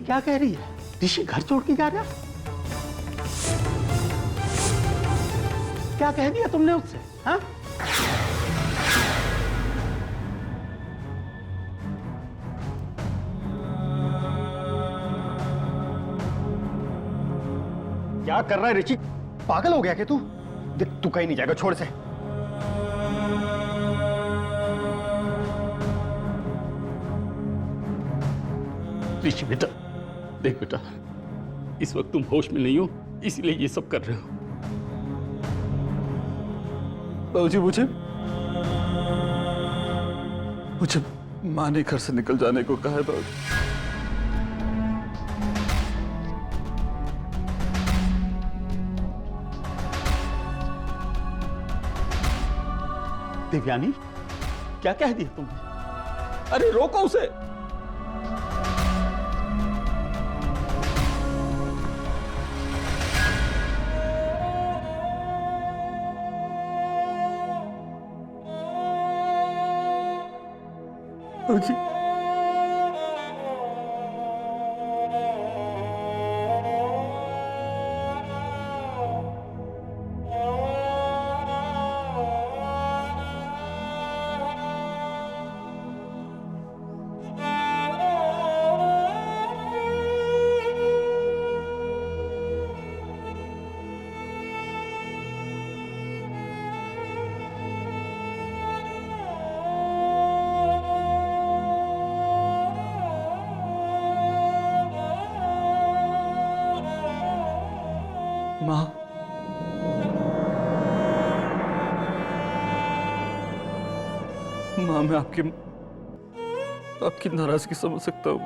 क्या कह रही है? ऋषि घर छोड़ के जा रहा? क्या कह दिया तुमने उससे? हाँ? क्या कर रहा है ऋषि? पागल हो गया क्या तू? देख तू कहीं नहीं जाएगा, छोड़ से। ऋषि बेटा, देख बेटा, इस वक्त तुम होश में नहीं हो, इसीलिए ये सब कर रहे हो। बाबूजी, मुझे माँ ने घर से निकल जाने को कहा है बाबूजी। दिव्यानी, क्या कह दिया तुमने? अरे रोको उसे। बाबूजी, माँ, माँ, मैं आपकी नाराजगी समझ सकता हूँ,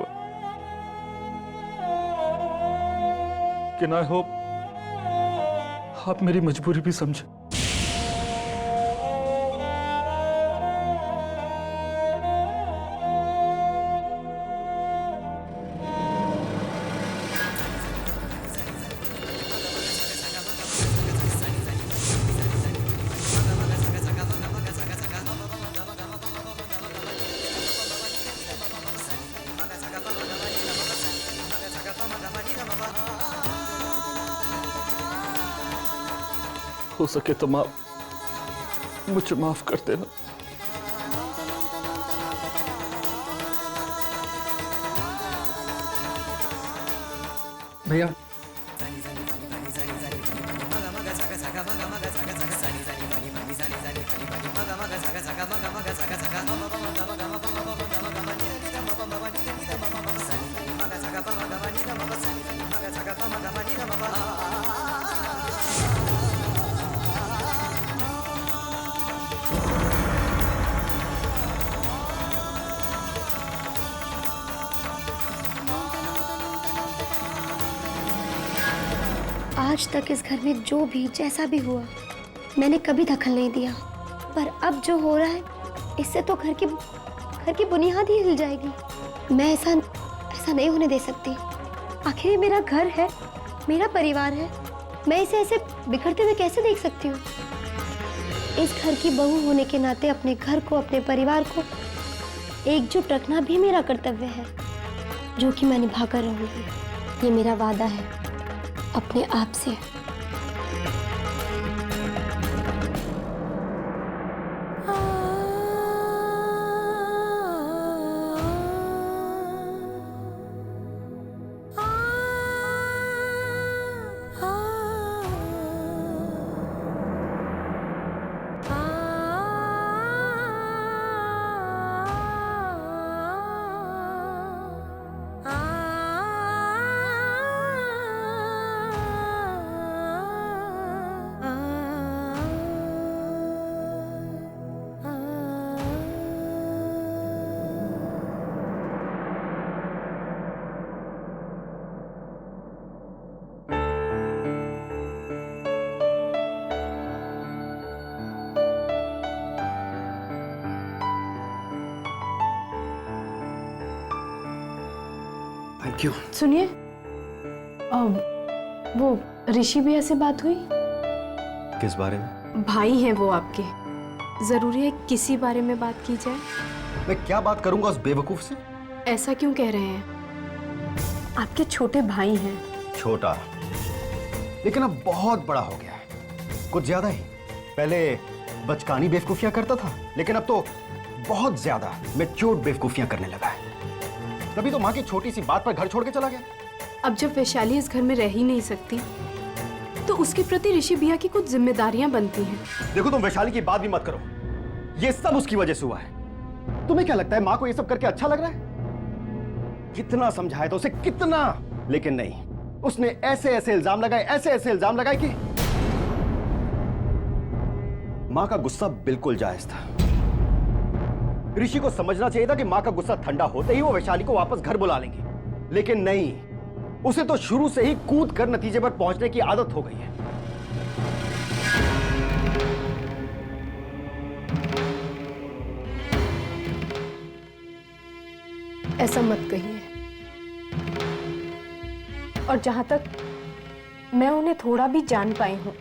लेकिन आई होप आप मेरी मजबूरी भी समझे। हो सके तो मुझे माफ कर देना। भैया, आज तक इस घर में जो भी जैसा भी हुआ मैंने कभी दखल नहीं दिया, पर अब जो हो रहा है इससे तो घर की बुनियाद ही हिल जाएगी। मैं ऐसा नहीं होने दे सकती। आखिर ये मेरा घर है, मेरा परिवार है, मैं इसे ऐसे बिखरते हुए कैसे देख सकती हूँ? इस घर की बहू होने के नाते अपने घर को, अपने परिवार को एकजुट रखना भी मेरा कर्तव्य है, जो कि मैं निभा कर रहूंगी। ये मेरा वादा है अपने आप से। Thank you. सुनिए, वो ऋषि भैया से बात हुई? किस बारे में? भाई हैं वो आपके, जरूरी है किसी बारे में बात की जाए? मैं क्या बात करूंगा उस बेवकूफ से? ऐसा क्यों कह रहे हैं? आपके छोटे भाई हैं। छोटा, लेकिन अब बहुत बड़ा हो गया है, कुछ ज्यादा ही। पहले बचकानी बेवकूफियां करता था, लेकिन अब तो बहुत ज्यादा मैच्योर बेवकूफियां करने लगा है। तभी तो माँ की छोटी सी बात पर घर छोड़ के चला गया। अब जब वैशाली इस घर में रह ही नहीं सकती तो उसके प्रति ऋषि भैया की कुछ जिम्मेदारियां बनती हैं। देखो, तुम वैशाली की बात भी मत करो, ये सब उसकी वजह से हुआ है। तुम्हें क्या लगता है माँ को ये सब करके अच्छा लग रहा है? कितना समझाया था उसे, कितना, लेकिन नहीं, उसने ऐसे ऐसे इल्जाम लगाए, ऐसे ऐसे इल्जाम लगाए कि मां का गुस्सा बिल्कुल जायज था। ऋषि को समझना चाहिए था कि मां का गुस्सा ठंडा होते ही वो वैशाली को वापस घर बुला लेंगे, लेकिन नहीं, उसे तो शुरू से ही कूद कर नतीजे पर पहुंचने की आदत हो गई है। ऐसा मत कहिए। और जहां तक मैं उन्हें थोड़ा भी जान पाई हूं,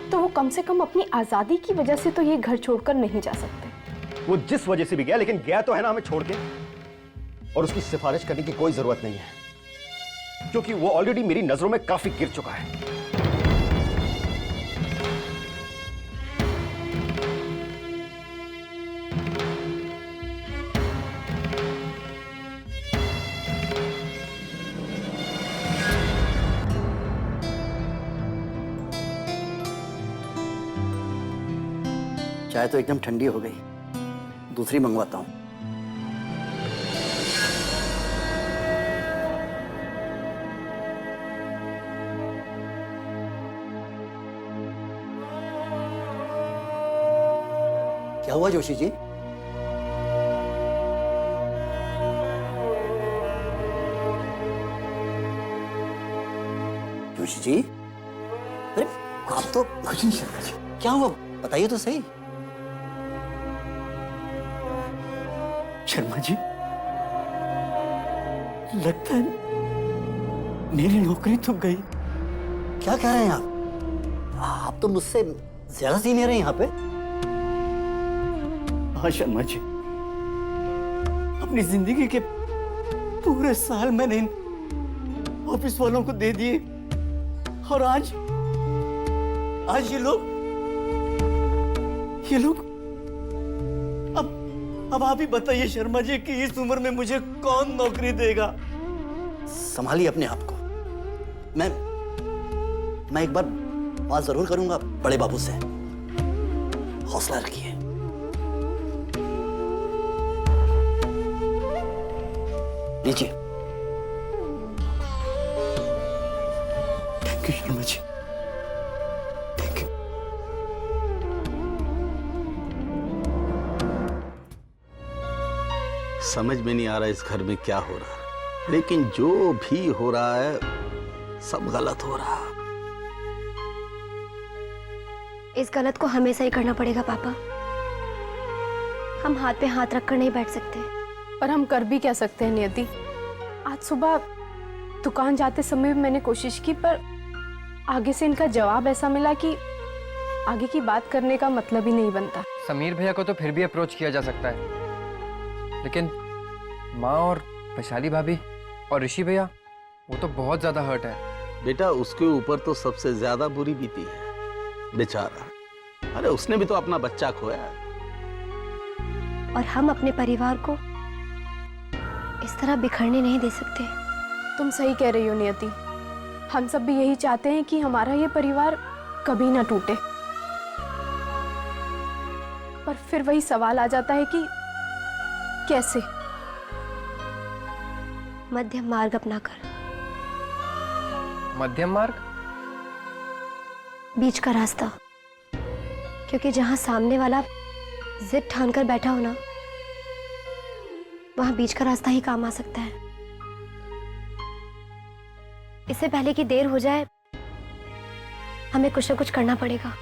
तो वो कम से कम अपनी आजादी की वजह से तो ये घर छोड़कर नहीं जा सकते। वो जिस वजह से भी गया, लेकिन गया तो है ना हमें छोड़ के। और उसकी सिफारिश करने की कोई जरूरत नहीं है, क्योंकि वो ऑलरेडी मेरी नजरों में काफी गिर चुका है। चाय तो एकदम ठंडी हो गई, दूसरी मंगवाता हूं। क्या हुआ जोशी जी? जोशी जी, अरे आप तो कुछ नहीं शर्मा जी, क्या हुआ बताइए तो सही। शर्मा जी, लगता है मेरी नौकरी तो गई। क्या कह रहे हैं आप तो मुझसे ज्यादा सीनियर हैं यहाँ पे। हाँ शर्मा जी, अपनी जिंदगी के पूरे साल मैंने इन ऑफिस वालों को दे दिए, और आज ये लोग अब आप ही बताइए शर्मा जी कि इस उम्र में मुझे कौन नौकरी देगा। संभालिए अपने आप को। मैं एक बार बात जरूर करूंगा बड़े बाबू से, हौसला रखिए। लीजिए। Thank you Sharma ji, thank you. समझ में नहीं आ रहा इस घर में क्या हो रहा है, लेकिन जो भी हो रहा है सब गलत हो रहा है। इस गलत को हमेशा ही करना पड़ेगा पापा। हम हाथ पे हाथ रखकर नहीं बैठ सकते। पर हम कर भी क्या सकते हैं नियति। आज सुबह दुकान जाते समय भी मैंने कोशिश की, पर आगे से इनका जवाब ऐसा मिला कि आगे की बात करने का मतलब ही नहीं बनता। समीर भैया को तो फिर भी अप्रोच किया जा सकता है, लेकिन माँ और वैशाली भाभी और ऋषि भैया, वो तो बहुत ज्यादा हर्ट है। बेटा उसके ऊपर तो सबसे ज्यादा बुरी बीती है बेचारा। अरे उसने भी तो अपना बच्चा खोया है। और हम अपने परिवार को इस तरह बिखरने नहीं दे सकते। तुम सही कह रही हो नियति। हम सब भी यही चाहते हैं कि हमारा ये परिवार कभी ना टूटे, पर फिर वही सवाल आ जाता है कि कैसे। मध्यम मार्ग अपनाकर। मध्यम मार्ग? बीच का रास्ता। क्योंकि जहां सामने वाला जिद ठान कर बैठा हो ना, वहां बीच का रास्ता ही काम आ सकता है। इससे पहले कि देर हो जाए, हमें कुछ ना कुछ करना पड़ेगा।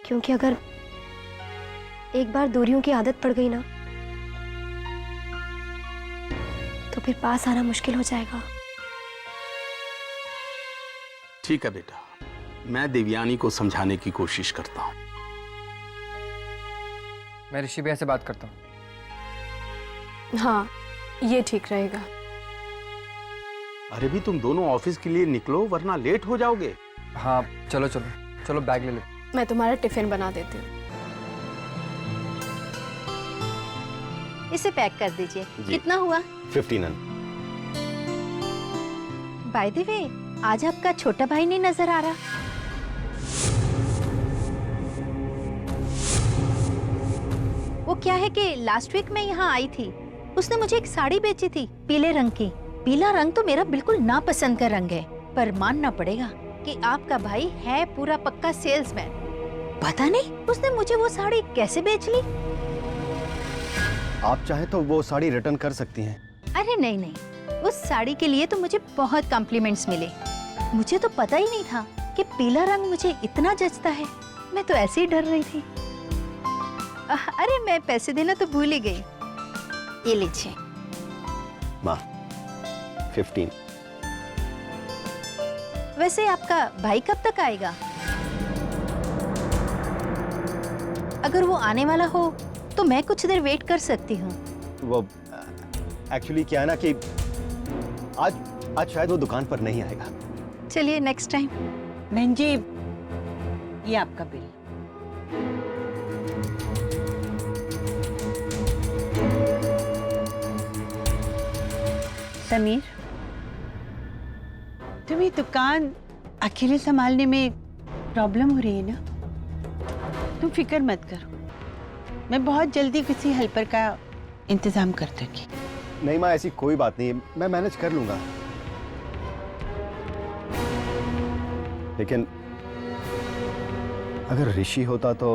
क्योंकि अगर एक बार दूरियों की आदत पड़ गई ना, तो फिर पास आना मुश्किल हो जाएगा। ठीक है बेटा, मैं देवयानी को समझाने की कोशिश करता हूँ। मैं ऋषि भैया से बात करता हूँ। हाँ, ये ठीक रहेगा। अरे भी तुम दोनों ऑफिस के लिए निकलो वरना लेट हो जाओगे। हाँ चलो चलो चलो, बैग ले लो। मैं तुम्हारा टिफिन बना देती हूँ। इसे पैक कर दीजिए। कितना हुआ? 1500। बाय द वे, आज आपका छोटा भाई नहीं नजर आ रहा। वो क्या है कि लास्ट वीक मैं यहाँ आई थी, उसने मुझे एक साड़ी बेची थी पीले रंग की। पीला रंग तो मेरा बिल्कुल नापसंद का रंग है, पर मानना पड़ेगा कि आपका भाई है पूरा पक्का सेल्समैन। पता नहीं उसने मुझे वो साड़ी कैसे बेच ली। आप चाहे तो वो साड़ी रिटर्न कर सकती हैं। अरे नहीं नहीं, उस साड़ी के लिए तो मुझे बहुत कॉम्प्लीमेंट्स मिले। मुझे तो पता ही नहीं था कि पीला रंग मुझे इतना जचता है। मैं तो ऐसे ही डर रही थी। अरे मैं पैसे देना तो भूल ही गई। ये लीजिए। माँ 15। वैसे आपका भाई कब तक आएगा? अगर वो आने वाला हो तो मैं कुछ देर वेट कर सकती हूँ। वो एक्चुअली क्या है ना कि आज शायद वो दुकान पर नहीं आएगा। चलिए नेक्स्ट टाइम। बहन जी, ये आपका बिल। समीर, तुम्हें दुकान अकेले संभालने में प्रॉब्लम हो रही है ना? तुम फिक्र मत करो, मैं बहुत जल्दी किसी हेल्पर का इंतजाम कर दूंगी। नहीं माँ, ऐसी कोई बात नहीं है, मैं मैनेज कर लूंगा। लेकिन अगर ऋषि होता तो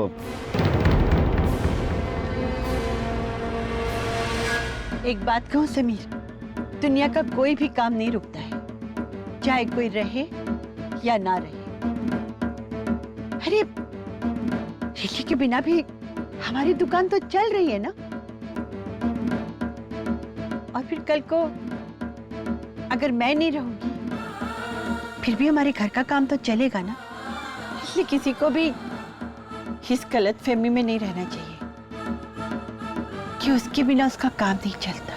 एक बात कहूं समीर, दुनिया का कोई भी काम नहीं रुकता है, चाहे कोई रहे या ना रहे। अरे ऋषि के बिना भी हमारी दुकान तो चल रही है ना। और फिर कल को अगर मैं नहीं रहूंगी फिर भी हमारे घर का काम तो चलेगा ना। इसलिए किसी को भी इस गलतफहमी में नहीं रहना चाहिए कि उसके बिना उसका काम नहीं चलता।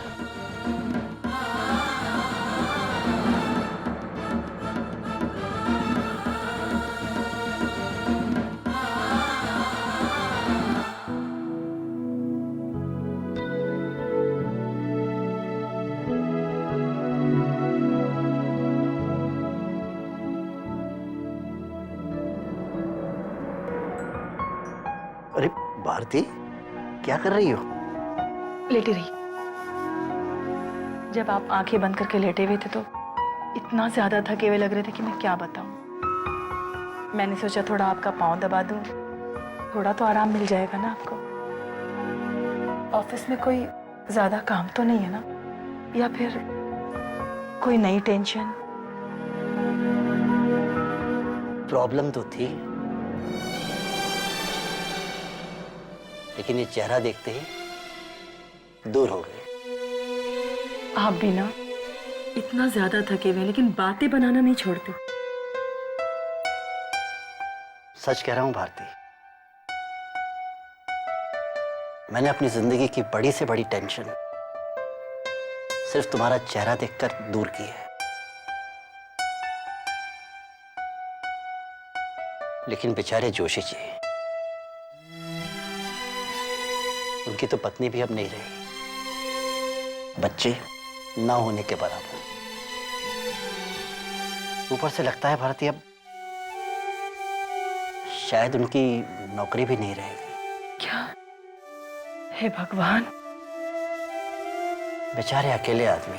अरे भारती, क्या कर रही हो? लेटी रही। जब आप आंखें बंद करके लेटे हुए थे तो इतना ज्यादा थके हुए लग रहे थे कि मैं क्या बताऊं। मैंने सोचा थोड़ा आपका पाँव दबा दूं, थोड़ा तो आराम मिल जाएगा ना आपको। ऑफिस में कोई ज्यादा काम तो नहीं है ना, या फिर कोई नई टेंशन? प्रॉब्लम तो थी, लेकिन ये चेहरा देखते ही दूर हो गए। आप भी ना इतना ज्यादा थके हुए लेकिन बातें बनाना नहीं छोड़ते। सच कह रहा हूं भारती, मैंने अपनी जिंदगी की बड़ी से बड़ी टेंशन सिर्फ तुम्हारा चेहरा देखकर दूर की है। लेकिन बेचारे जोशी जी, उनकी तो पत्नी भी अब नहीं रही, बच्चे ना होने के बराबर। ऊपर से लगता है भारती अब शायद उनकी नौकरी भी नहीं रहेगी। क्या? हे भगवान। बेचारे अकेले आदमी,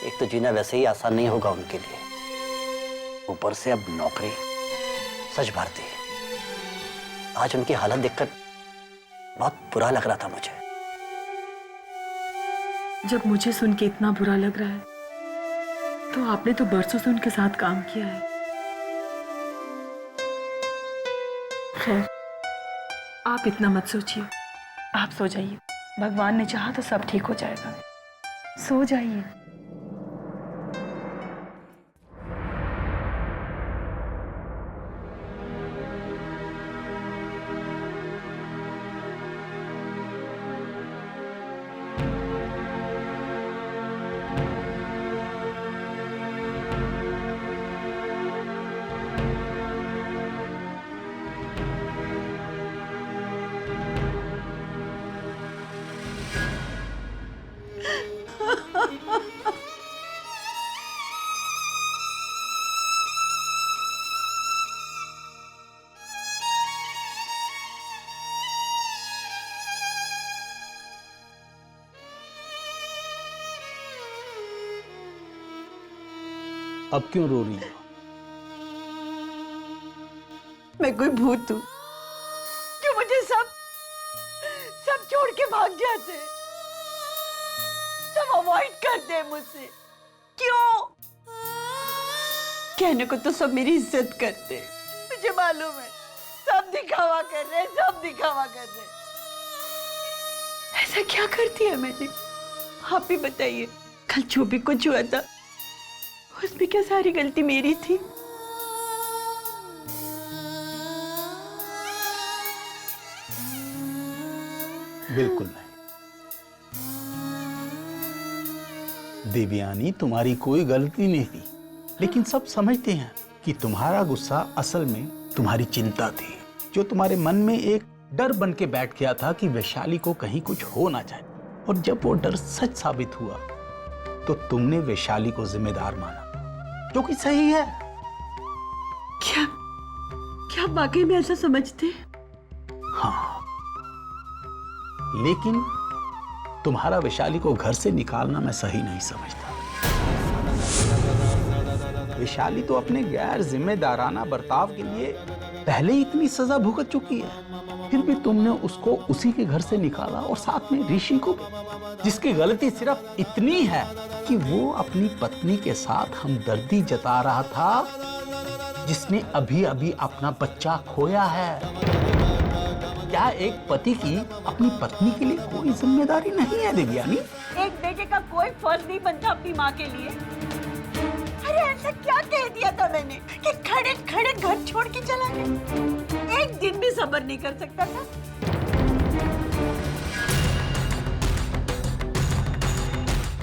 एक तो जीना वैसे ही आसान नहीं होगा उनके लिए, ऊपर से अब नौकरी। सच भारती, आज उनकी हालत देखकर बहुत बुरा लग रहा था मुझे। जब मुझे सुन के इतना बुरा लग रहा है तो आपने तो बरसों से उनके साथ काम किया है। खैर, आप इतना मत सोचिए, आप सो जाइए। भगवान ने चाहा तो सब ठीक हो जाएगा। सो जाइए। अब क्यों रो रही हो? मैं कोई भूत हूँ जो मुझे सब छोड़ के भाग जाते हैं, सब अवॉइड करते हैं मुझसे। क्यों? कहने को तो सब मेरी इज्जत करते हैं, मुझे मालूम है सब दिखावा कर रहे हैं, सब दिखावा कर रहे हैं। ऐसा क्या कर दिया मैंने? आप ही बताइए। कल जो भी कुछ हुआ था उसमें क्या सारी गलती मेरी थी? बिल्कुल नहीं देवयानी, तुम्हारी कोई गलती नहीं थी, लेकिन सब समझते हैं कि तुम्हारा गुस्सा असल में तुम्हारी चिंता थी, जो तुम्हारे मन में एक डर बन के बैठ गया था कि वैशाली को कहीं कुछ हो ना जाए। और जब वो डर सच साबित हुआ तो तुमने वैशाली को जिम्मेदार माना, जो कि सही है। क्या वाकई में ऐसा समझते? हाँ, लेकिन तुम्हारा वैशाली को घर से निकालना मैं सही नहीं समझता। वैशाली तो अपने गैर जिम्मेदाराना बर्ताव के लिए पहले ही इतनी सजा भुगत चुकी है, फिर भी तुमने उसको उसी के घर से निकाला, और साथ में ऋषि को भी, जिसकी गलती सिर्फ इतनी है कि वो अपनी पत्नी के साथ हमदर्दी जता रहा था जिसने अभी अभी अपना बच्चा खोया है। क्या एक पति की अपनी पत्नी के लिए कोई जिम्मेदारी नहीं है देवयानी? एक बेटे का कोई फर्ज नहीं बनता अपनी माँ के लिए। अरे ऐसा क्या कह दिया था मैंने कि खड़े खड़े घर छोड़ के चला गया? एक दिन भी सब्र नहीं कर सकता था?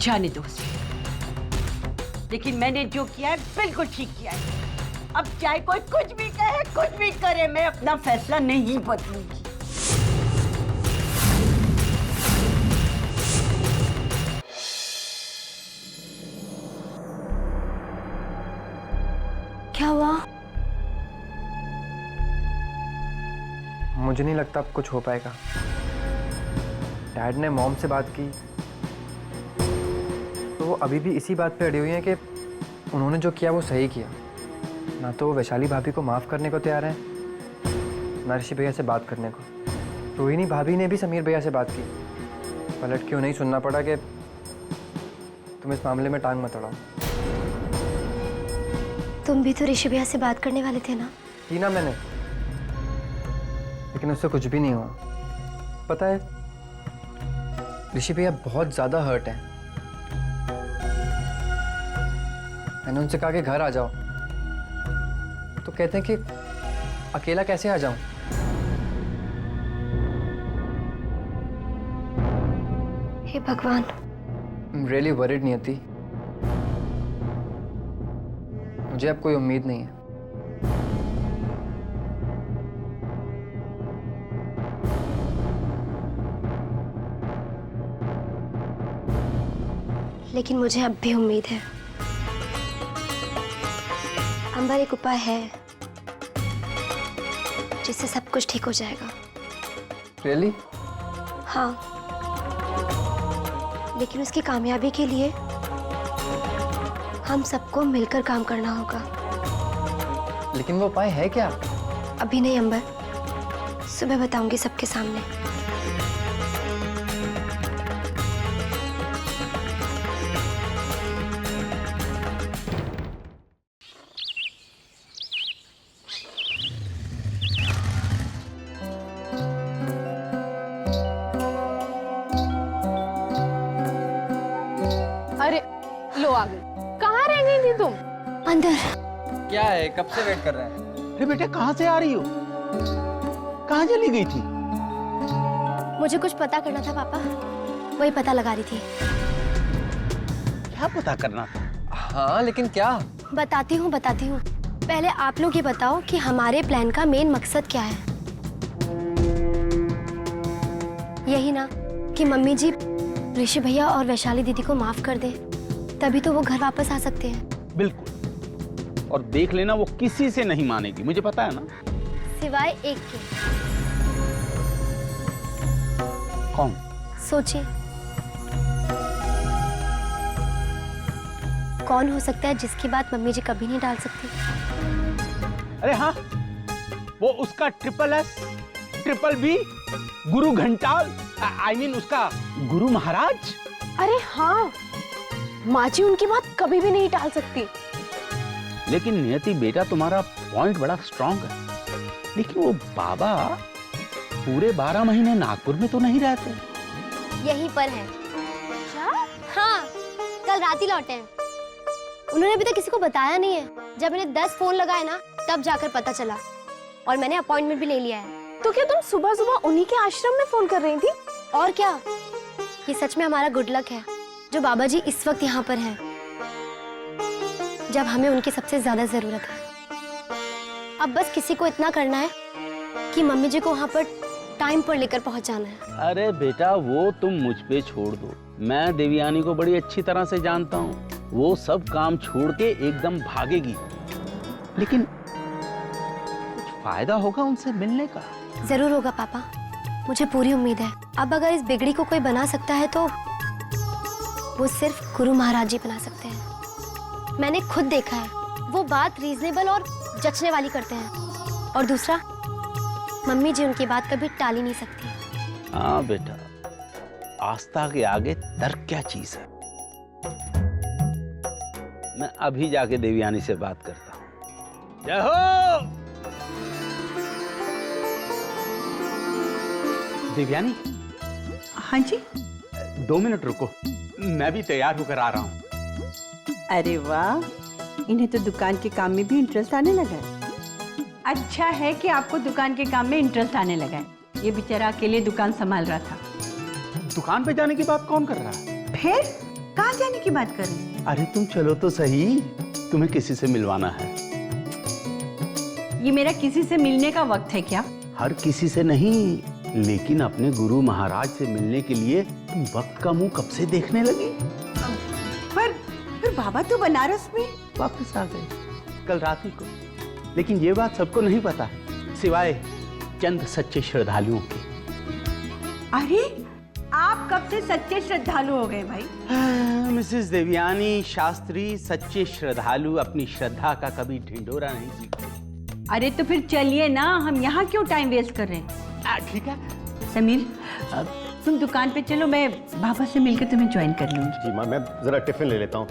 जाने दो उसे। लेकिन मैंने जो किया है बिल्कुल ठीक किया है। अब चाहे कोई कुछ भी कहे, कुछ भी करे, मैं अपना फैसला नहीं बदलूंगी। क्या हुआ? मुझे नहीं लगता अब कुछ हो पाएगा। डैड ने मॉम से बात की तो वो अभी भी इसी बात पे अड़ी हुई हैं कि उन्होंने जो किया वो सही किया। ना तो वो वैशाली भाभी को माफ़ करने को तैयार है, ना ऋषि भैया से बात करने को। रोहिणी भाभी ने भी समीर भैया से बात की, पलट क्यों नहीं सुनना पड़ा कि तुम इस मामले में टांग मत अड़ाओ। तुम भी तो ऋषि भैया से बात करने वाले थे ना? की ना मैंने, लेकिन उससे कुछ भी नहीं हुआ। पता है, ऋषि भैया बहुत ज़्यादा हर्ट है। मैंने उनसे कहा कि घर आ जाओ, तो कहते हैं कि अकेला कैसे आ जाऊं। हे भगवान। रियली वरीड नियति, मुझे अब कोई उम्मीद नहीं है। लेकिन मुझे अब भी उम्मीद है। अंबर, एक उपाय है जिससे सब कुछ ठीक हो जाएगा। रियली? हाँ, लेकिन उसकी कामयाबी के लिए हम सबको मिलकर काम करना होगा। लेकिन वो उपाय है क्या? अभी नहीं अंबर, सुबह बताऊंगी सबके सामने। अरे लो आ गई। कहाँ रह गई थी तुम? अंदर। क्या है, कब से वेट कर रहे हैं? अरे बेटे, कहाँ से आ रही हो? कहाँ चली गई थी? मुझे कुछ पता करना था पापा, वही पता लगा रही थी। क्या पता करना था? हाँ, लेकिन क्या? बताती हूँ। पहले आप लोग ये बताओ कि हमारे प्लान का मेन मकसद क्या है। यही ना कि मम्मी जी ऋषि भैया और वैशाली दीदी को माफ कर दे, तभी तो वो घर वापस आ सकते हैं। बिल्कुल, और देख लेना वो किसी से नहीं मानेगी, मुझे पता है ना। सिवाय एक के। सोचिए कौन हो सकता है जिसकी बात मम्मी जी कभी नहीं टाल सकती? अरे हाँ, वो उसका triple S, triple B, Guru घंटाल, I mean उसका गुरु महाराज। अरे हाँ, माँ जी उनकी बात कभी भी नहीं टाल सकती। लेकिन नियति बेटा, तुम्हारा पॉइंट बड़ा स्ट्रांग है, लेकिन वो बाबा पूरे 12 महीने नागपुर में तो नहीं रहते। यहीं पर है। क्या? हाँ, कल रात ही लौटे हैं। उन्होंने अभी तक किसी को बताया नहीं है। जब मैंने 10 फोन लगाए ना, तब जाकर पता चला, और मैंने अपॉइंटमेंट भी ले लिया है। तो क्या तुम सुबह सुबह उन्हीं के आश्रम में फोन कर रही थी? और क्या, ये सच में हमारा गुड लक है जो बाबा जी इस वक्त यहाँ पर हैं, जब हमें उनकी सबसे ज्यादा जरूरत है। अब बस किसी को इतना करना है कि मम्मी जी को वहाँ पर टाइम पर लेकर पहुँच जाना है। अरे बेटा, वो तुम मुझ पे छोड़ दो, मैं देवयानी को बड़ी अच्छी तरह से जानता हूँ। वो सब काम छोड़ के एकदम भागेगी, लेकिन कुछ फायदा होगा उनसे मिलने का। जरूर होगा पापा, मुझे पूरी उम्मीद है। अब अगर इस बिगड़ी को कोई बना सकता है तो वो सिर्फ गुरु महाराज जी बना सकते हैं। मैंने खुद देखा है, वो बात रीजनेबल और जचने वाली करते हैं। और दूसरा, मम्मी जी उनकी बात कभी टाल ही नहीं सकती। हाँ बेटा, आस्था के आगे तर्क क्या चीज है। मैं अभी जाके देवयानी से बात करता हूँ। जय हो देवयानी। हाँ जी। 2 मिनट रुको, मैं भी तैयार होकर आ रहा हूँ। अरे वाह, इन्हें तो दुकान के काम में भी इंटरेस्ट आने लगा है। अच्छा है कि आपको दुकान के काम में इंटरेस्ट आने लगा है। ये बेचारा अकेले दुकान संभाल रहा था। दुकान पे जाने की बात कौन कर रहा है? फिर कहाँ जाने की बात कर रहे हैं? अरे तुम चलो तो सही, तुम्हें किसी से मिलवाना है। ये मेरा किसी से मिलने का वक्त है क्या? हर किसी से नहीं, लेकिन अपने गुरु महाराज से मिलने के लिए तुम वक्त का मुंह कब से देखने लगी? फिर बाबा तो बनारस में वापस आ गए कल रात ही को। लेकिन ये बात सबको नहीं पता, सिवाय चंद सच्चे श्रद्धालुओं के। अरे आप कब से सच्चे श्रद्धालु हो गए भाई? मिसेस देवयानी शास्त्री सच्चे श्रद्धालु अपनी श्रद्धा का कभी ढिंढोरा नहीं सीखते। अरे तो फिर चलिए ना, हम यहाँ क्यों टाइम वेस्ट कर रहे हैं? ठीक है समीर, तुम दुकान पे चलो, मैं बाबा से मिलकर तुम्हें ज्वाइन कर लूंगी। जी माँ, मैं जरा टिफिन ले लेता हूँ।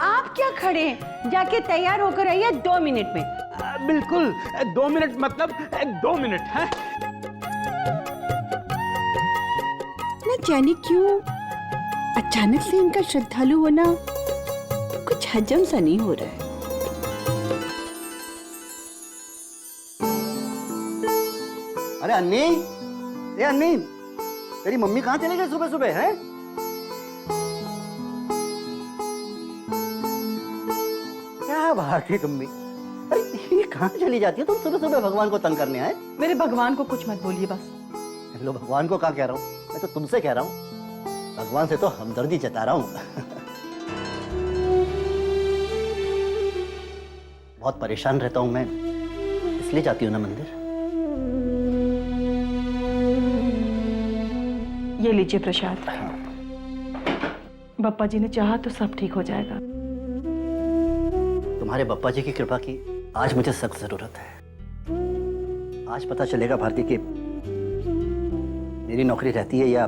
आप क्या खड़े हैं? जाके तैयार होकर आइए 2 मिनट में। बिल्कुल 2 मिनट, मतलब 2 मिनट है। न जाने क्यों अचानक से इनका श्रद्धालु होना कुछ हजम सा नहीं हो रहा है। अरे अन्नी, ए अन्नी, तेरी मम्मी कहाँ चली गई सुबह सुबह है? क्या बात है तुम भी? अरे ये कहाँ चली जाती है तुम सुबह सुबह भगवान को तंग करने आए? मेरे भगवान को कुछ मत बोलिए बस। लो, भगवान को कहाँ कह रहा हूँ, मैं तो तुमसे कह रहा हूँ। भगवान से तो हमदर्दी जता रहा हूँ। बहुत परेशान रहता हूँ मैं, इसलिए जाती हूँ ना मंदिर। ये लीजिए प्रसाद। बप्पा जी ने चाहा तो सब ठीक हो जाएगा। तुम्हारे बप्पा जी की कृपा की आज मुझे सख्त जरूरत है। आज पता चलेगा भारती कि मेरी नौकरी रहती है या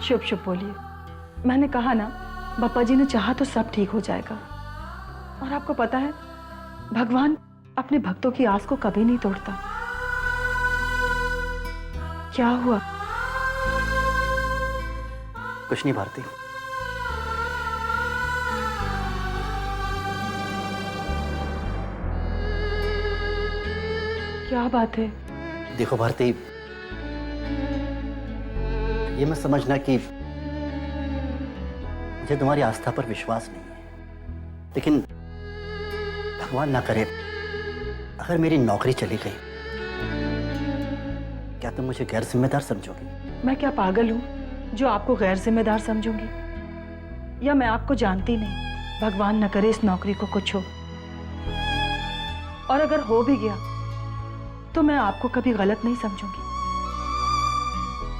शुभ शुभ बोलिए। मैंने कहा ना, बप्पा जी ने चाहा तो सब ठीक हो जाएगा। और आपको पता है, भगवान अपने भक्तों की आस को कभी नहीं तोड़ता। क्या हुआ? कुछ नहीं भारती। क्या बात है? देखो भारती, ये मत समझना कि मुझे तुम्हारी आस्था पर विश्वास नहीं है, लेकिन भगवान ना करे अगर मेरी नौकरी चली गई, क्या तुम मुझे गैर जिम्मेदार समझोगी? मैं क्या पागल हूँ जो आपको गैर जिम्मेदार समझूंगी? या मैं आपको जानती नहीं? भगवान न करे इस नौकरी को कुछ हो, और अगर हो भी गया तो मैं आपको कभी गलत नहीं समझूंगी।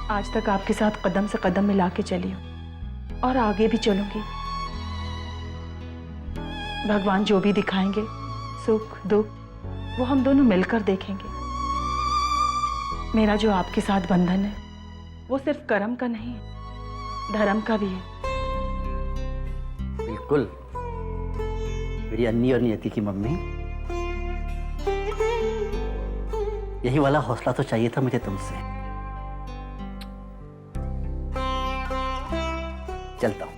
आज तक आपके साथ कदम से कदम मिला के चली हूँ और आगे भी चलूंगी। भगवान जो भी दिखाएंगे, सुख दुख, वो हम दोनों मिलकर देखेंगे। मेरा जो आपके साथ बंधन है वो सिर्फ कर्म का नहीं है, धर्म का भी है। बिल्कुल मेरी अन्नी और नियति की मम्मी, यही वाला हौसला तो चाहिए था मुझे तुमसे। चलता हूं।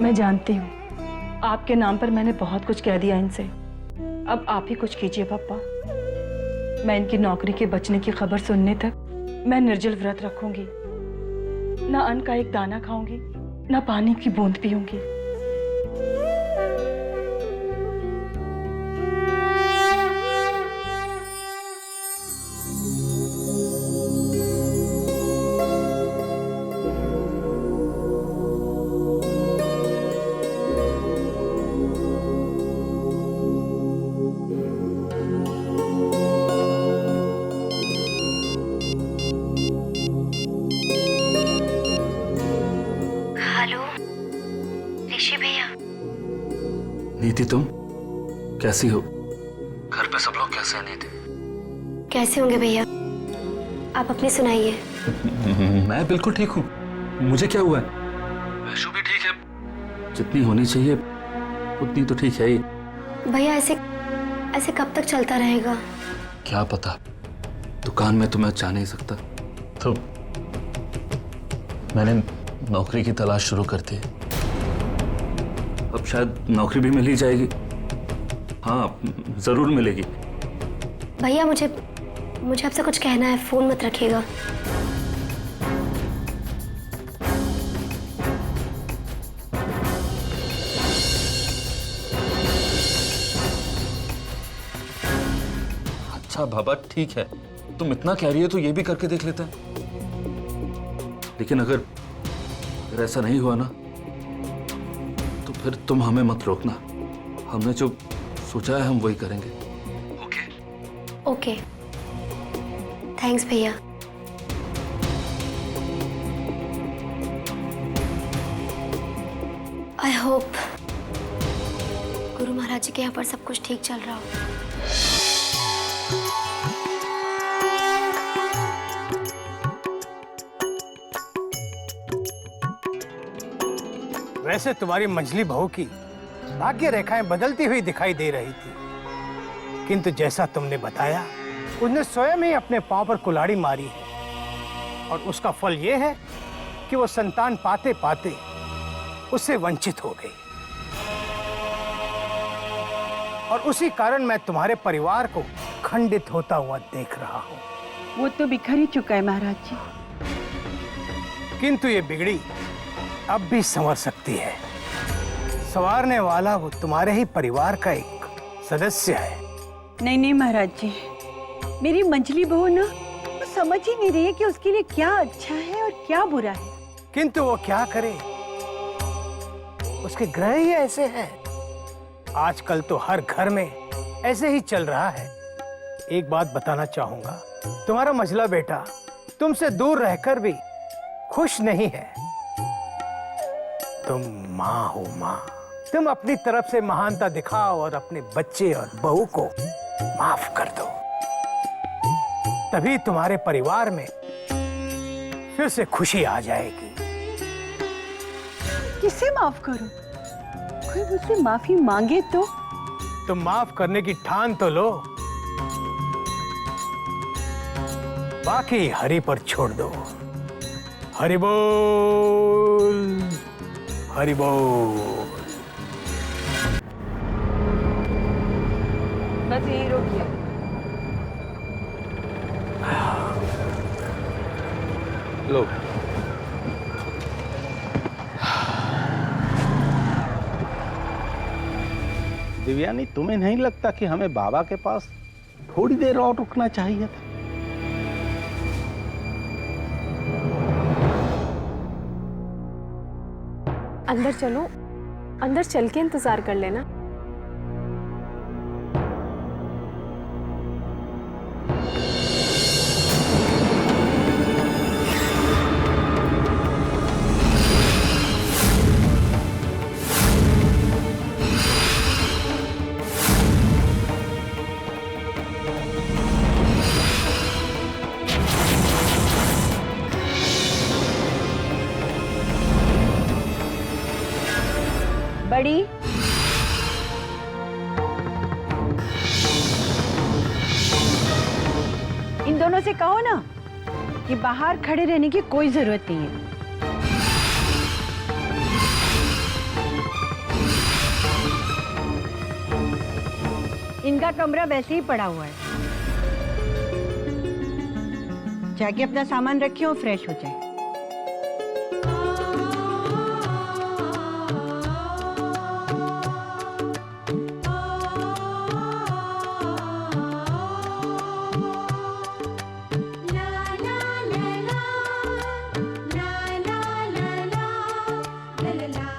मैं जानती हूँ आपके नाम पर मैंने बहुत कुछ कह दिया इनसे। अब आप ही कुछ कीजिए पापा। मैं इनकी नौकरी के बचने की खबर सुनने तक मैं निर्जल व्रत रखूंगी। ना अन्न का एक दाना खाऊंगी, ना पानी की बूंद पीऊंगी। नीति, तुम कैसी हो? घर पे सब लोग कैसे हैं नीति? कैसे होंगे भैया, आप अपनी सुनाइए। मैं बिल्कुल ठीक हूँ। मुझे क्या हुआ है? वैशु भी ठीक है। जितनी होनी चाहिए उतनी तो ठीक है ही। भैया ऐसे ऐसे कब तक चलता रहेगा? क्या पता, दुकान में तो मैं जा नहीं सकता, तो मैंने नौकरी की तलाश शुरू कर दी। अब शायद नौकरी भी मिल ही जाएगी। हाँ, जरूर मिलेगी। भैया मुझे आपसे कुछ कहना है, फोन मत रखिएगा। अच्छा बाबा, ठीक है, तुम इतना कह रही हो तो ये भी करके देख लेते हैं। लेकिन अगर ऐसा नहीं हुआ ना, तो फिर तुम हमें मत रोकना। हमने जो सोचा है हम वही करेंगे। ओके? ओके, थैंक्स भैया। आई होप गुरु महाराज जी के यहाँ पर सब कुछ ठीक चल रहा हो। वैसे तुम्हारी मंझली बहू की भाग्य रेखाएं बदलती हुई दिखाई दे रही थी, किंतु जैसा तुमने बताया, उसने स्वयं ही अपने पांव पर कुल्हाड़ी मारी है और उसका फल यह है कि वो संतान पाते पाते उससे वंचित हो गई। और उसी कारण मैं तुम्हारे परिवार को खंडित होता हुआ देख रहा हूं। वो तो बिखर ही चुका है महाराज जी। किंतु ये बिगड़ी अब भी संवर सकती है। संवारने वाला वो तुम्हारे ही परिवार का एक सदस्य है। नहीं नहीं महाराज जी, मेरी मंझली बहू ना वो समझ ही नहीं रही है कि उसके लिए क्या अच्छा है और क्या बुरा है। किंतु वो क्या करे, उसके ग्रह ही ऐसे हैं। आजकल तो हर घर में ऐसे ही चल रहा है। एक बात बताना चाहूंगा, तुम्हारा मझला बेटा तुमसे दूर रहकर भी खुश नहीं है। तुम माँ हो माँ, तुम अपनी तरफ से महानता दिखाओ और अपने बच्चे और बहू को माफ कर दो। तभी तुम्हारे परिवार में फिर से खुशी आ जाएगी। किसे माफ करूं? कोई मुझसे माफी मांगे तो? तुम माफ करने की ठान तो लो, बाकी हरि पर छोड़ दो। हरि बोल, हरि बोल। बस यही रोकिए। लो। दिव्यानी, तुम्हें नहीं लगता कि हमें बाबा के पास थोड़ी देर और रुकना चाहिए था? अंदर चलो, अंदर चल के इंतजार कर लेना। बड़ी, इन दोनों से कहो ना कि बाहर खड़े रहने की कोई जरूरत नहीं है। इनका कमरा वैसे ही पड़ा हुआ है, जाके अपना सामान रखिए और फ्रेश हो जाए।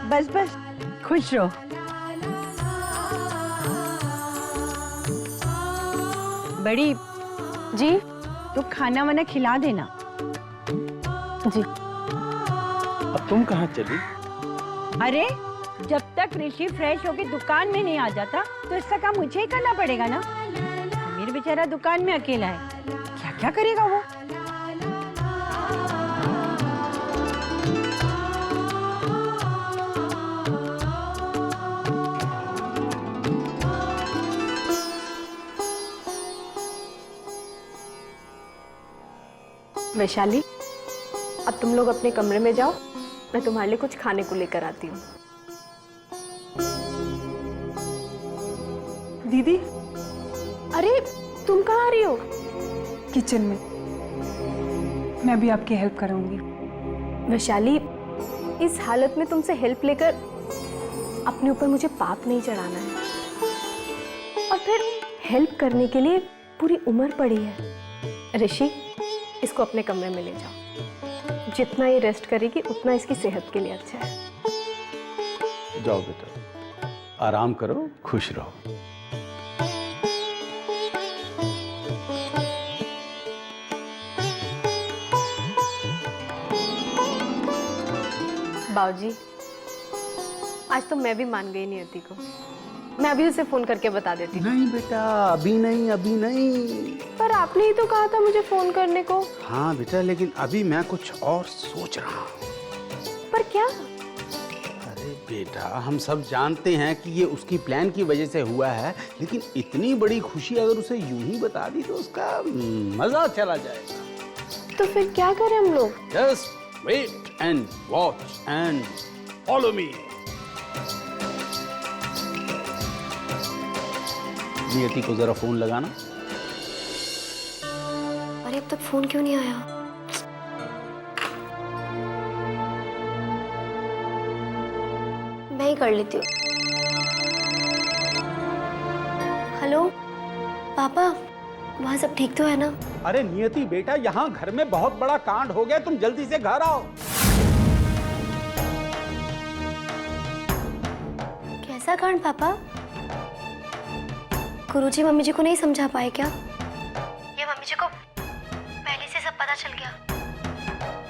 बस बस खुश रहो। बड़ी जी, तो खाना वाना खिला देना। जी। अब तुम कहाँ चली? अरे जब तक ऋषि फ्रेश होके दुकान में नहीं आ जाता तो इसका काम मुझे ही करना पड़ेगा ना। मेरे बेचारा दुकान में अकेला है, क्या क्या करेगा वो। वैशाली, अब तुम लोग अपने कमरे में जाओ, मैं तुम्हारे लिए कुछ खाने को लेकर आती हूँ। दीदी, अरे तुम कहाँ आ रही हो? किचन में। मैं भी आपकी हेल्प करूंगी। वैशाली, इस हालत में तुमसे हेल्प लेकर अपने ऊपर मुझे पाप नहीं चढ़ाना है। और फिर हेल्प करने के लिए पूरी उम्र पड़ी है। ऋषि, इसको अपने कमरे में ले जाओ। जितना ये रेस्ट करेगी उतना इसकी सेहत के लिए अच्छा है। जाओ बेटा, आराम करो, खुश रहो। बाबूजी, आज तो मैं भी मान गई नियति को। मैं अभी उसे फोन करके बता देती हूँ। नहीं बेटा, अभी नहीं, अभी नहीं। पर आपने ही तो कहा था मुझे फोन करने को। हाँ बेटा, लेकिन अभी मैं कुछ और सोच रहा हूँ। पर क्या? अरे बेटा, हम सब जानते हैं कि ये उसकी प्लान की वजह से हुआ है, लेकिन इतनी बड़ी खुशी अगर उसे यूं ही बता दी तो उसका मजा चला जाएगा। तो फिर क्या करें हम लोग? Just wait and watch and follow me. Niyati को जरा फोन लगाना। अरे अब तक फोन क्यों नहीं आया? मैं ही कर लेती हूँ। हेलो पापा, वहाँ सब ठीक तो है ना? अरे नियति बेटा, यहाँ घर में बहुत बड़ा कांड हो गया, तुम जल्दी से घर आओ। कैसा कांड पापा? गुरुजी मम्मी जी को नहीं समझा पाए क्या? या मम्मी जी को पहले से सब पता चल गया?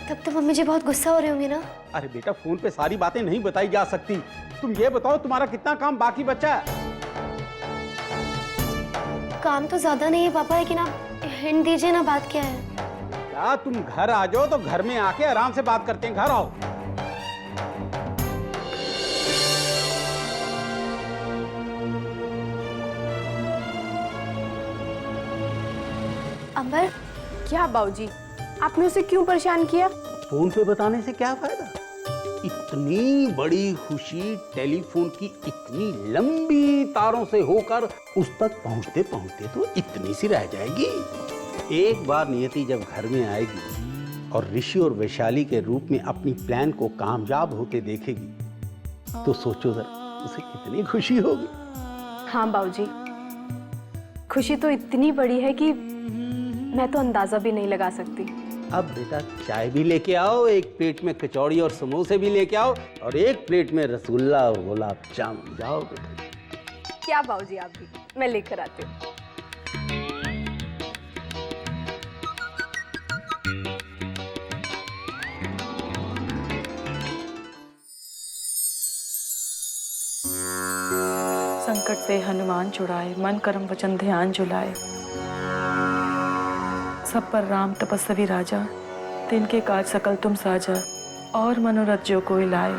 तब तो मम्मी जी बहुत गुस्सा हो रहे होंगे ना? अरे बेटा, फोन पे सारी बातें नहीं बताई जा सकती। तुम ये बताओ, तुम्हारा कितना काम बाकी बचा है? काम तो ज्यादा नहीं है पापा, लेकिन आप हिंट दीजिए ना, बात क्या है? क्या तुम घर आ जाओ तो घर में आके आराम से बात करते हैं। घर आओ। अंबर, क्या बाबूजी, आपने उसे क्यों परेशान किया? फोन पे बताने से क्या फायदा? इतनी बड़ी खुशी टेलीफोन की इतनी लंबी तारों से होकर उस तक पहुंचते पहुंचते तो इतनी सी रह जाएगी। एक बार नियति जब घर में आएगी और ऋषि और वैशाली के रूप में अपनी प्लान को कामयाब होते देखेगी तो सोचो जरा उसे कितनी खुशी होगी। हाँ बाबूजी, खुशी तो इतनी बड़ी है कि मैं तो अंदाजा भी नहीं लगा सकती। अब बेटा चाय भी लेके आओ, एक प्लेट में कचौड़ी और समोसे भी लेके आओ, और एक प्लेट में रसगुल्ला और गुलाब जामुन। जाओ बेटा। क्या बाबूजी, आप भी, मैं लेकर आती हूँ। संकट से हनुमान छुड़ाए, मन कर्म वचन ध्यान झुलाए। सब पर राम तपस्वी राजा, तिनके काज सकल तुम साजा। और मनोरथ जो कोई लाए,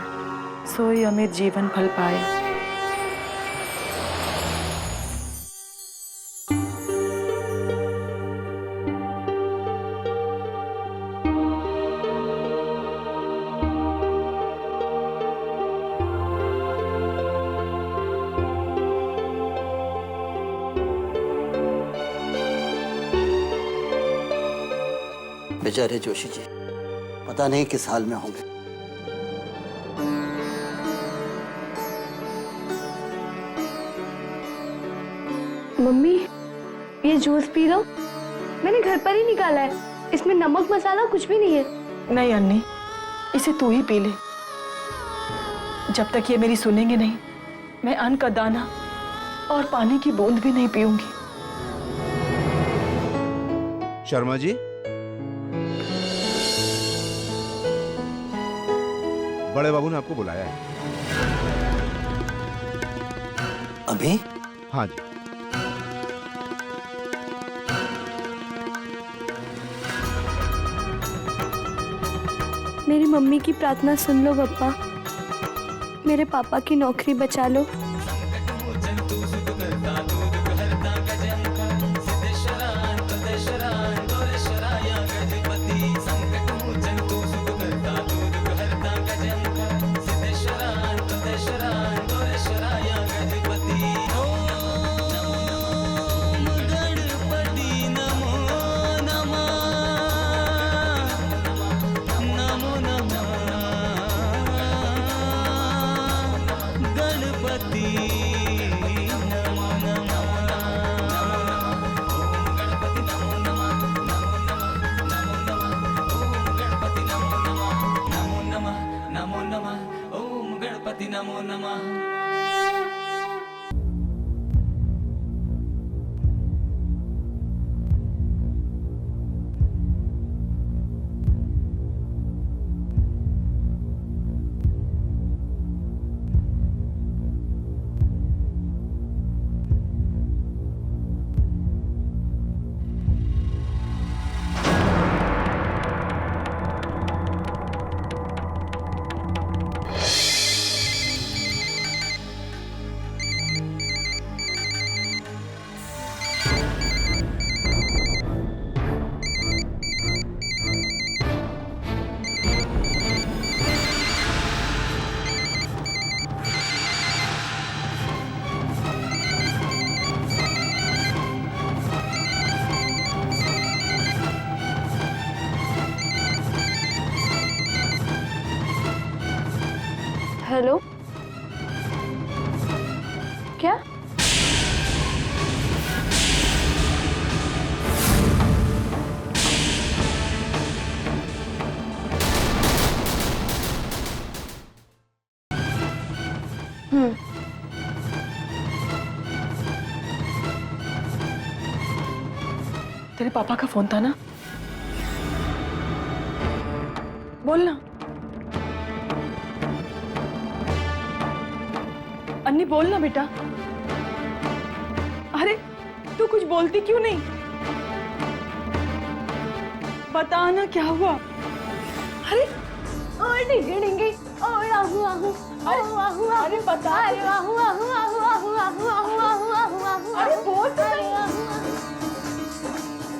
सोई अमित जीवन फल पाए। बेचारे जोशी जी पता नहीं किस हाल में होंगे। मम्मी, ये जूस पी लो, मैंने घर पर ही निकाला है, इसमें नमक मसाला कुछ भी नहीं है। नहीं अन्नी, इसे तू ही पी ले। जब तक ये मेरी सुनेंगे नहीं, मैं अन्न का दाना और पानी की बूंद भी नहीं पीऊंगी। शर्मा जी, बड़े बाबू ने आपको बुलाया है। अभी? हाँ जी। मेरी मम्मी की प्रार्थना सुन लो पप्पा, मेरे पापा की नौकरी बचा लो। हेलो, क्या? तेरे पापा का फोन था ना? बोलना। अन्नी बोलना बेटा। अरे तू कुछ बोलती क्यों नहीं? बता ना क्या हुआ। अरे और डिंगे और आहू आहू आहू आहू, अरे बता। अरे आहू आहू आहू आहू आहू आहू आहू आहू आहू, अरे बोल तो सही।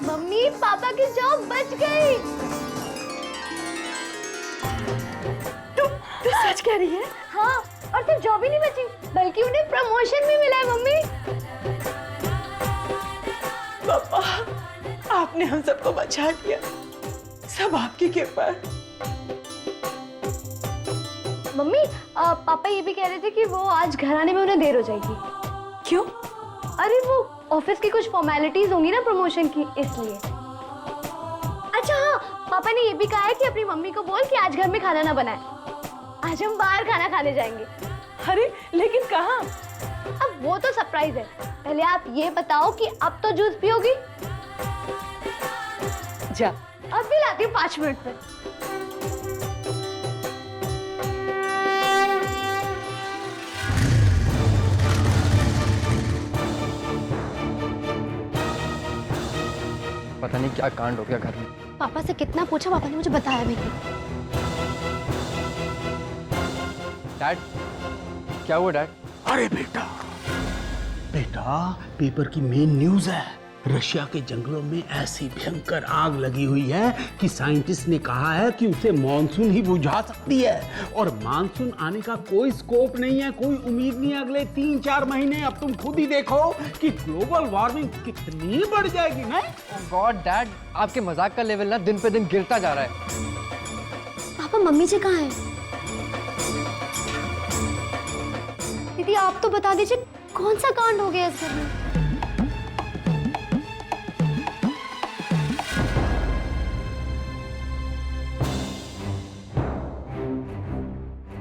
मम्मी, पापा की जॉब बच गई। तू सच कह रही है? हाँ, और सिर्फ जॉब ही नहीं बची, बल्कि उन्हें प्रमोशन भी मिला है मम्मी। पापा, आपने हम सबको बचा लिया, सब आपकी कृपा है। मम्मी, पापा ये भी कह रहे थे कि वो आज घर आने में उन्हें देर हो जाएगी। क्यों? अरे वो ऑफिस की कुछ फॉर्मेलिटीज होंगी ना प्रमोशन की, इसलिए। अच्छा हाँ, पापा ने ये भी कहा है कि अपनी मम्मी को बोल कि आज घर में खाना ना बनाए, आज हम बाहर खाना खाने जाएंगे। अरे लेकिन कहाँ? अब वो तो सरप्राइज है, पहले आप ये बताओ कि अब तो जूस पियोगी? जा, अब भी लाती हूँ 5 मिनट में। पता नहीं क्या कांड हो गया घर में। पापा से कितना पूछा, पापा ने मुझे बताया भी नहीं। डैड, क्या हुआ डैड? अरे बेटा, पेपर की मेन न्यूज है। रशिया के जंगलों में ऐसी भयंकर आग लगी हुई है कि साइंटिस्ट ने कहा है कि उसे मानसून ही बुझा सकती है, और मानसून आने का कोई स्कोप नहीं है, कोई उम्मीद नहीं है अगले 3-4 महीने। अब तुम खुद ही देखो कि ग्लोबल वार्मिंग कितनी बढ़ जाएगी ना। गॉड डैड, आपके मजाक का लेवल ना दिन पे दिन गिरता जा रहा है। पापा मम्मी जी कहाँ हैं? दीदी आप तो बता दीजिए कौन सा कांड हो गया इस घर में?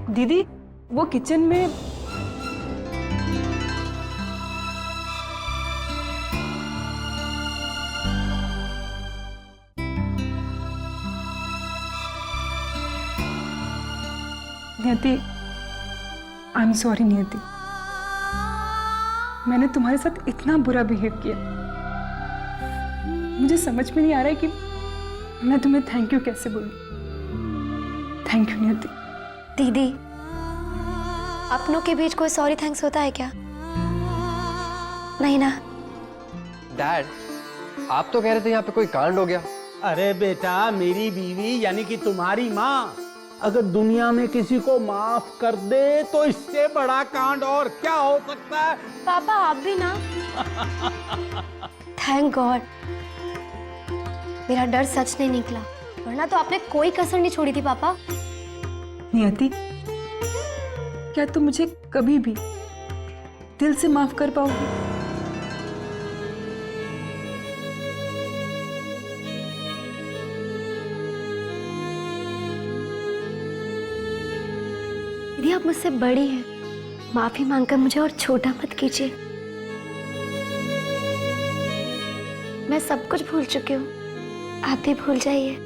दीदी वो किचन में नियति, आई एम सॉरी नियति, मैंने तुम्हारे साथ इतना बुरा बिहेव किया। मुझे समझ में नहीं आ रहा है कि मैं तुम्हें थैंक यू कैसे बोलूं। थैंक यू नियति। दीदी अपनों के बीच कोई सॉरी थैंक्स होता है क्या? नहीं ना। डैड, आप तो कह रहे थे यहाँ पे कोई कांड हो गया। अरे बेटा, मेरी बीवी यानी कि तुम्हारी माँ अगर दुनिया में किसी को माफ कर दे तो इससे बड़ा कांड और क्या हो सकता है। पापा आप भी ना। थैंक गॉड, मेरा डर सच नहीं निकला, वरना तो आपने कोई कसर नहीं छोड़ी थी पापा। नियति, क्या तुम मुझे कभी भी दिल से माफ कर पाओगी? दीदी आप मुझसे बड़ी हैं, माफी मांगकर मुझे और छोटा मत कीजिए। मैं सब कुछ भूल चुकी हूँ, आप भी भूल जाइए।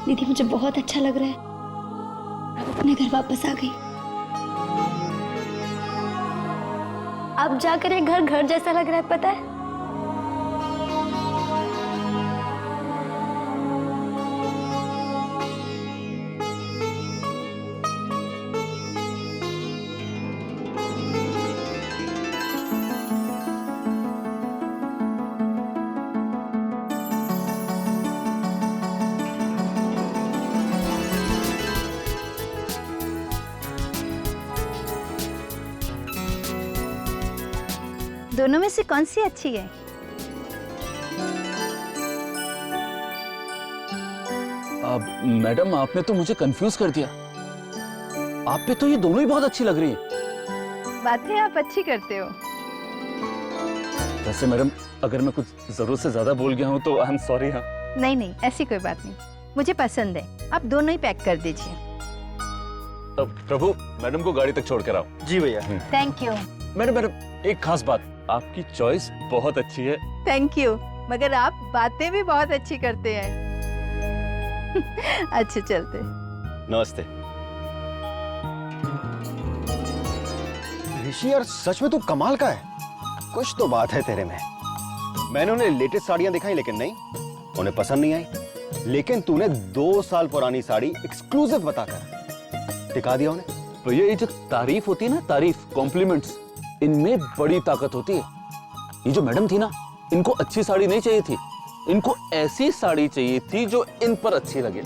दीदी मुझे बहुत अच्छा लग रहा है, अब अपने घर वापस आ गई। अब जाकर ये घर घर जैसा लग रहा है, पता है? दोनों में से कौन सी अच्छी है? मैडम आपने तो मुझे कंफ्यूज कर दिया। आप पे तो ये दोनों ही बहुत अच्छी लग रही है। बातें आप अच्छी करते हो। वैसे मैडम अगर मैं कुछ जरूरत से ज्यादा बोल गया हूँ तो आई एम सॉरी। हाँ नहीं नहीं, ऐसी कोई बात नहीं, मुझे पसंद है। आप दोनों ही पैक कर दीजिए। प्रभु मैडम को गाड़ी तक छोड़ कर आओ। जी भैया। Thank you. मैडम एक खास बात, आपकी चॉइस बहुत अच्छी है। थैंक यू, मगर आप बातें भी बहुत अच्छी करते हैं। अच्छे चलते। नमस्ते। ऋषि यार सच में तू कमाल का है, कुछ तो बात है तेरे में। मैंने उन्हें लेटेस्ट साड़ियां दिखाई लेकिन नहीं, उन्हें पसंद नहीं आई। लेकिन तूने 2 साल पुरानी साड़ी एक्सक्लूसिव बताकर दिखा दिया उन्हें। भैया ये जो तारीफ होती है ना, तारीफ, कॉम्प्लीमेंट्स, इनमें बड़ी ताकत होती है। ये जो मैडम थी ना, इनको अच्छी साड़ी नहीं चाहिए थी, इनको ऐसी साड़ी चाहिए थी जो इन पर अच्छी लगे।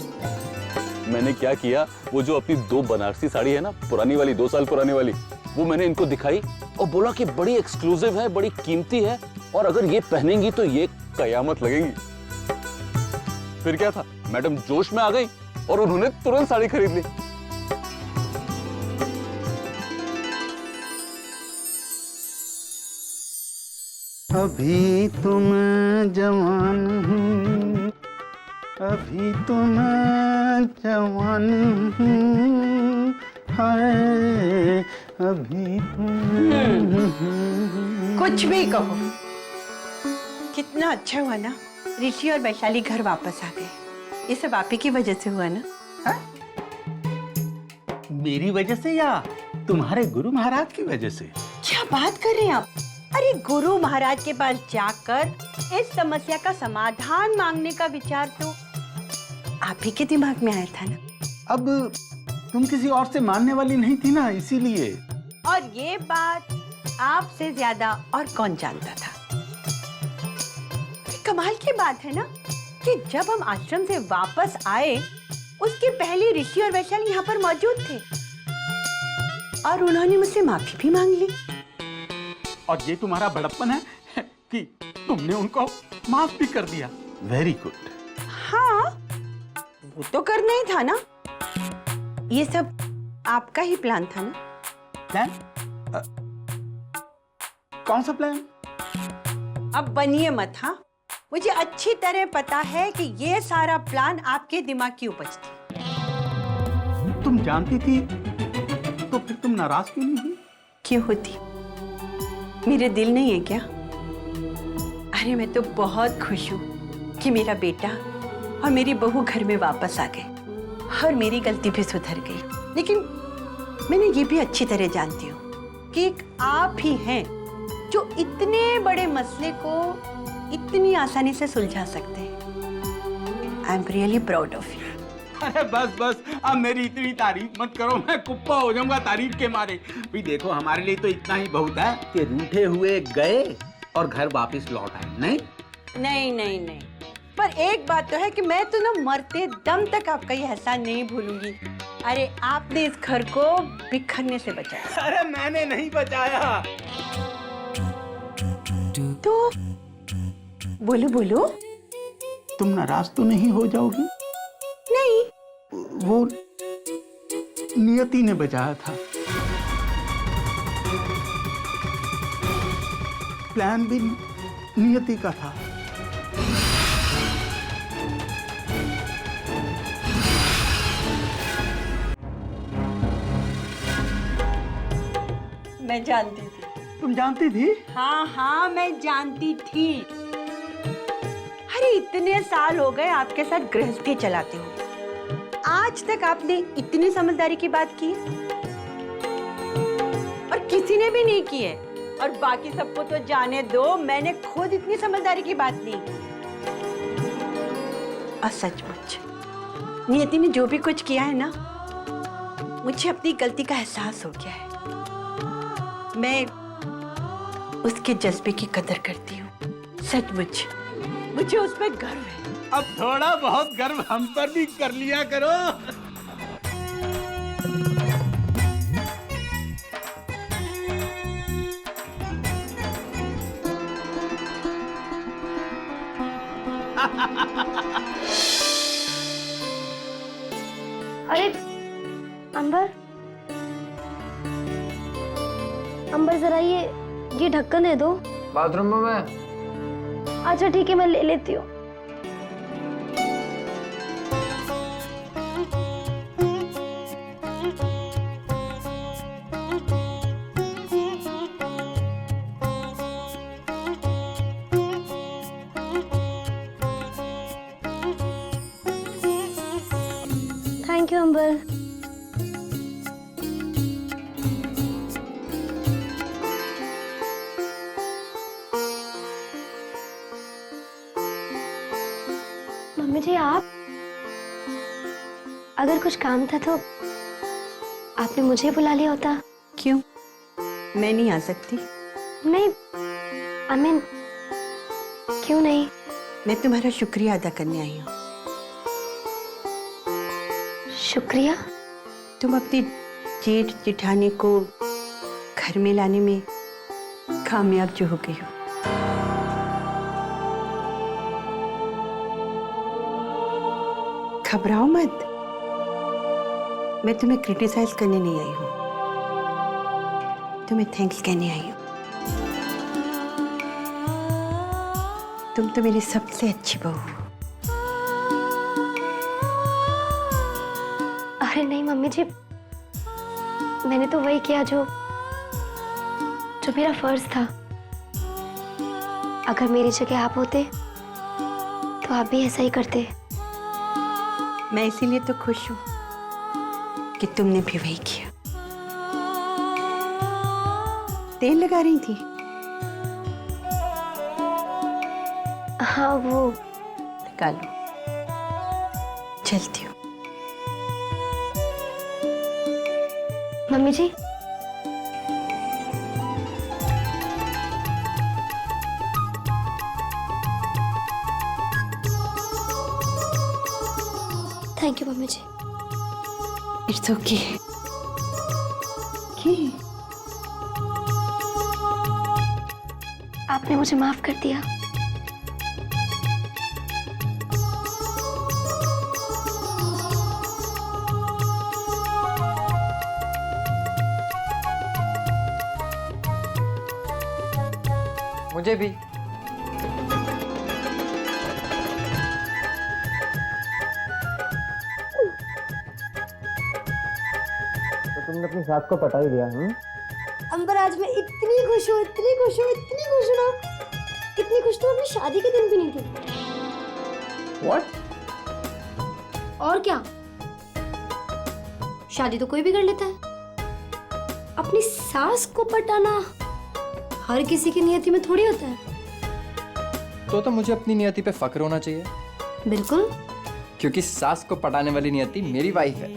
मैंने क्या किया, वो जो अपनी 2 बनारसी साड़ी है ना, पुरानी वाली, 2 साल पुरानी वाली, वो मैंने इनको दिखाई और बोला कि बड़ी एक्सक्लूसिव है, बड़ी कीमती है, और अगर ये पहनेंगी तो ये कयामत लगेगी। फिर क्या था, मैडम जोश में आ गई और उन्होंने तुरंत साड़ी खरीद ली। अभी तुम जवान हो, अभी तुम जवान हो, हाय अभी तुम। कुछ भी कहो, कितना अच्छा हुआ ना ऋषि और वैशाली घर वापस आ गए। ये सब आप ही की वजह से हुआ ना? मेरी वजह से या तुम्हारे गुरु महाराज की वजह से? क्या बात कर रहे हैं आप? अरे गुरु महाराज के पास जाकर इस समस्या का समाधान मांगने का विचार तो आप ही के दिमाग में आया था ना? अब तुम किसी और से मानने वाली नहीं थी ना, इसीलिए। और ये बात आपसे ज्यादा और कौन जानता था? कमाल की बात है ना कि जब हम आश्रम से वापस आए उसके पहले ऋषि और वैशाली यहाँ पर मौजूद थे और उन्होंने मुझसे माफी भी मांग ली। और ये तुम्हारा बड़प्पन है कि तुमने उनको माफ भी कर दिया। Very good. हाँ, वो तो करना ही था ना। ये सब आपका ही प्लान था ना? प्लान? कौन सा प्लान? अब बनिए मत। हाँ, मुझे अच्छी तरह पता है कि ये सारा प्लान आपके दिमाग की उपज थी। तुम जानती थी तो फिर तुम नाराज क्यों नहीं हुई? क्यों होती? मेरे दिल नहीं है क्या? अरे मैं तो बहुत खुश हूँ कि मेरा बेटा और मेरी बहू घर में वापस आ गए और मेरी गलती भी सुधर गई। लेकिन मैंने ये भी अच्छी तरह जानती हूँ कि एक आप ही हैं जो इतने बड़े मसले को इतनी आसानी से सुलझा सकते हैं। I am really proud of you. अरे बस बस, अब मेरी इतनी तारीफ मत करो, मैं कुप्पा हो जाऊंगा तारीफ के मारे। भी देखो, हमारे लिए तो इतना ही बहुत है कि रूठे हुए गए और घर वापस लौट आए। नहीं नहीं नहीं नहीं, पर एक बात तो है कि मैं तो ना मरते दम तक आपका ये एहसान नहीं भूलूंगी। अरे आपने इस घर को बिखरने से बचाया। अरे मैंने नहीं बचाया। तो बोलो बोलो। तुम नाराज तो नहीं हो जाओगी? नहीं, वो नियति ने बचाया था। प्लान भी नियति का था। मैं जानती थी। तुम जानती थी? हाँ हाँ, मैं जानती थी। अरे इतने साल हो गए आपके साथ गृहस्थी चलाते हुए, आज तक आपने इतनी समझदारी की बात की है? और किसी ने भी नहीं की है। और बाकी सबको तो जाने दो, मैंने खुद इतनी समझदारी की बात नहीं की। और सचमुच नियति ने जो भी कुछ किया है ना, मुझे अपनी गलती का एहसास हो गया है। मैं उसके जज्बे की कदर करती हूँ। सचमुच मुझे उस पर गर्व है। अब थोड़ा बहुत गर्व हम पर भी कर लिया करो। अरे अंबर, अंबर जरा ये ढक्कन दे दो। बाथरूम में मैं। अच्छा ठीक है, मैं ले लेती हूँ। Thank you Ambar. Mummy ji, आप अगर कुछ काम था तो आपने मुझे बुला लिया होता। क्यों? मैं नहीं आ सकती? नहीं, आई मीन क्यों नहीं? मैं तुम्हारा शुक्रिया अदा करने आई हूँ। शुक्रिया? तुम अपनी जेठ जिठानी को घर में लाने में कामयाब जो हो गई हो। घबराओ मत, मैं तुम्हें क्रिटिसाइज करने नहीं आई हूँ, तुम्हें थैंक्स कहने आई हूँ। तुम तो मेरी सबसे अच्छी बहू हो। अरे नहीं मम्मी जी, मैंने तो वही किया जो मेरा फर्ज था। अगर मेरी जगह आप होते तो आप भी ऐसा ही करते। मैं इसीलिए तो खुश हूँ कि तुमने भी वही किया। तेल लगा रही थी? हाँ वो लगा लो, चलती हूँ। Mummy ji, thank you mummy ji. It's okay. आपने मुझे माफ कर दिया। मुझे भी। तो तुमने अपनी सास को पटा ही दिया। अंबर, आज मैं इतनी खुश हूँ, इतनी खुश हूँ, इतनी खुश हूँ ना, इतनी खुश तो अपनी शादी के दिन भी नहीं थी। What? और क्या, शादी तो कोई भी कर लेता है, अपनी सास को पटाना हर किसी की नियति में थोड़ी होता है। तो मुझे अपनी नियति पे फक्र होना चाहिए। बिल्कुल, क्योंकि सास को पटाने वाली नियति मेरी वाइफ है।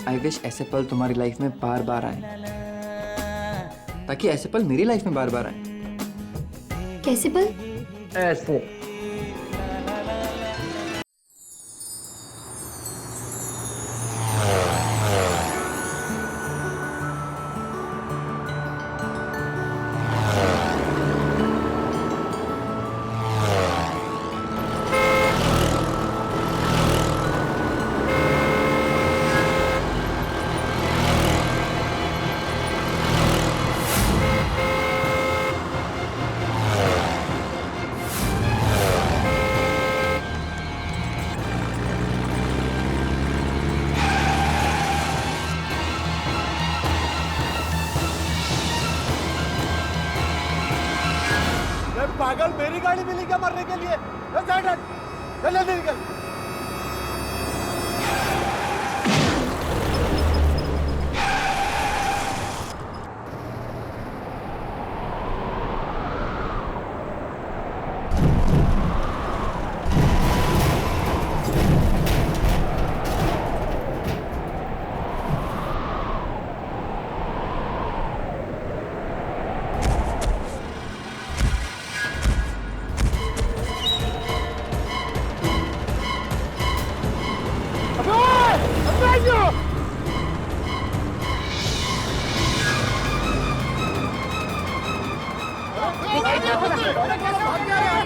आई विश ऐसे पल तुम्हारी लाइफ में बार बार आए, ताकि ऐसे पल मेरी लाइफ में बार बार आए। कैसे पल? ऐसे। पागल, मेरी गाड़ी मिली क्या मरने के लिए? जल्दी निकल।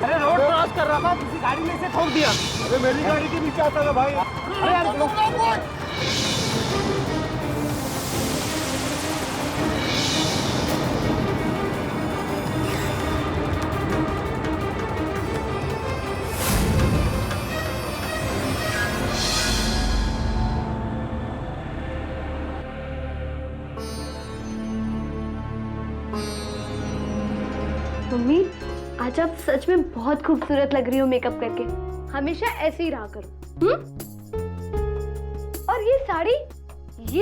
अरे रोड क्रॉस कर रहा था, किसी गाड़ी ने इसे ठोक दिया। अरे मेरी गाड़ी के नीचे आता था भाई। अरे यार मम्मी, आज आप सच में बहुत खूबसूरत लग रही हो मेकअप करके। हमेशा ऐसे ही रहा करो। और ये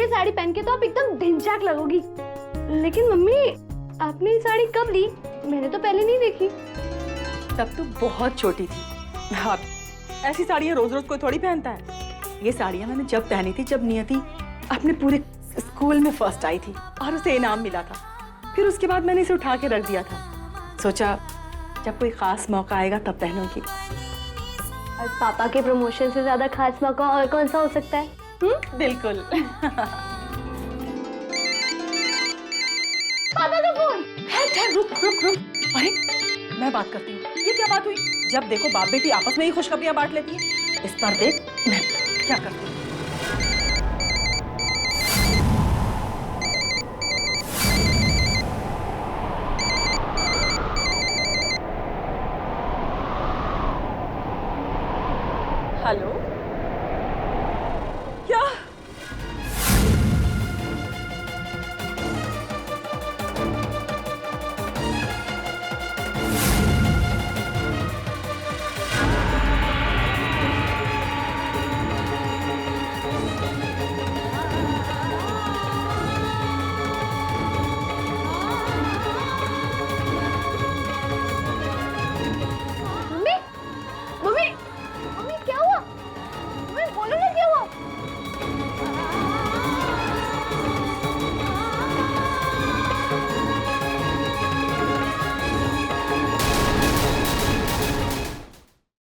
साड़ी पहन के तो आप एकदम ढिंचाक लगोगी। लेकिन मम्मी, आपने ये साड़ी कब ली? मैंने तो पहले नहीं देखी। तब तो बहुत छोटी थी। हाँ, ऐसी साड़ियाँ रोज रोज कोई थोड़ी पहनता है। ये साड़ियाँ मैंने जब पहनी थी जब नियति अपने पूरे स्कूल में फर्स्ट आई थी और उसे इनाम मिला था। फिर उसके बाद मैंने इसे उठा के रख दिया था। सोचा जब कोई खास मौका आएगा तब पहनूंगी। और पापा के प्रमोशन से ज्यादा खास मौका और कौन सा हो सकता है? बिल्कुल। पापा फोन। ठहर रुक रुक रुक। अरे मैं बात करती हूँ। ये क्या बात हुई? जब देखो बाप बेटी आपस में ही खुशखबरियां बांट लेती है। इस बार देख मैं क्या करती हूँ।